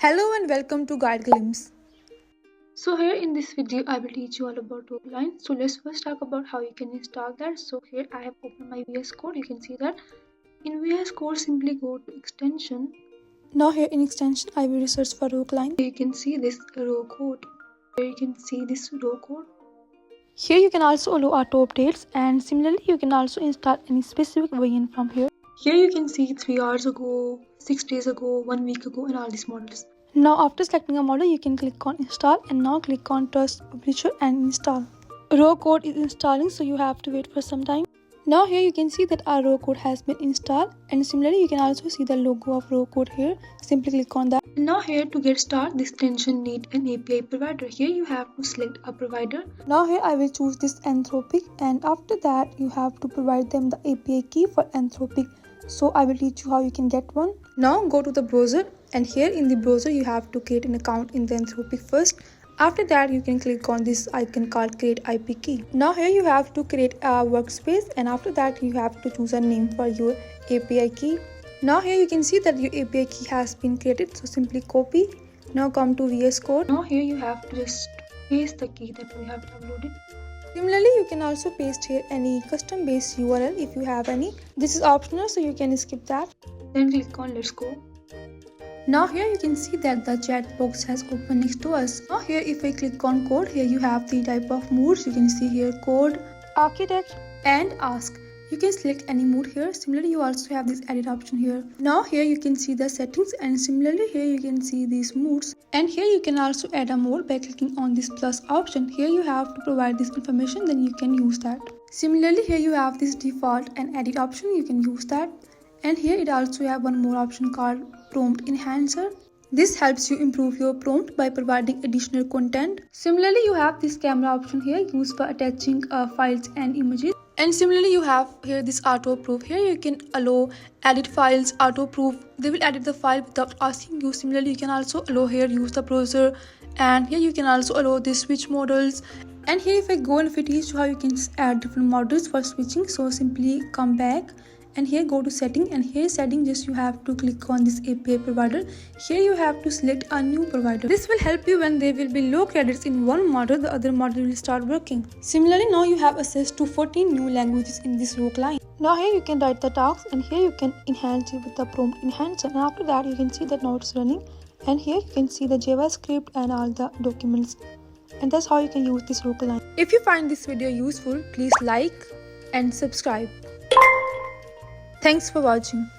Hello and welcome to Guide Glimpse. So here in this video I will teach you all about Roo line. So let's first talk about how you can install that. So here I have opened my VS Code. You can see that in VS Code simply go to extension. Now here in extension I will search for Roo line. Here you can see this Roo Code. Here you can see this Roo Code. Here you can also allow auto updates, and similarly you can also install any specific version from here. Here you can see 3 hours ago, 6 days ago, 1 week ago, and all these models. Now after selecting a model, you can click on install and now click on trust publisher and install. Roo Code is installing, so you have to wait for some time. Now here you can see that our Roo Code has been installed, and similarly you can also see the logo of Roo Code here. Simply click on that. Now here to get started, this extension need an API provider. Here you have to select a provider. Now here I will choose this Anthropic, and after that you have to provide them the API key for Anthropic. So I will teach you how you can get one. Now go to the browser, and here in the browser you have to create an account in the Anthropic first. After that you can click on this icon called create IP key. Now here you have to create a workspace, and after that you have to choose a name for your API key. Now here you can see that your API key has been created, so simply copy. Now come to VS Code. Now here you have to just paste the key that we have downloaded. Similarly, you can also paste here any custom based URL if you have any. This is optional, so you can skip that. Then click on let's go. Now here you can see that the chat box has opened next to us. Now here if I click on code, here you have the type of modes. You can see here code, architect, and ask. You can select any mode here. Similarly, you also have this edit option here. Now here you can see the settings, and similarly here you can see these modes. And here you can also add a mode by clicking on this plus option. Here you have to provide this information, then you can use that. Similarly here you have this default and edit option. You can use that. And here it also have one more option called prompt enhancer. This helps you improve your prompt by providing additional content. Similarly, you have this camera option here used for attaching files and images. And similarly, you have here this auto proof. Here you can allow edit files, auto proof. They will edit the file without asking you. Similarly, you can also allow here use the browser. And here you can also allow this switch models. And here if I go and if I teach you how you can add different models for switching, so simply come back. And here go to setting, and here setting just you have to click on this API provider. Here you have to select a new provider. This will help you when there will be low credits in one model, the other model will start working. Similarly, now you have access to 14 new languages in this Roo line. Now here you can write the talks, and here you can enhance it with the prompt enhancer, and after that you can see that now it's running, and here you can see the JavaScript and all the documents. And that's how you can use this Roo line. If you find this video useful, please like and subscribe. Thanks for watching.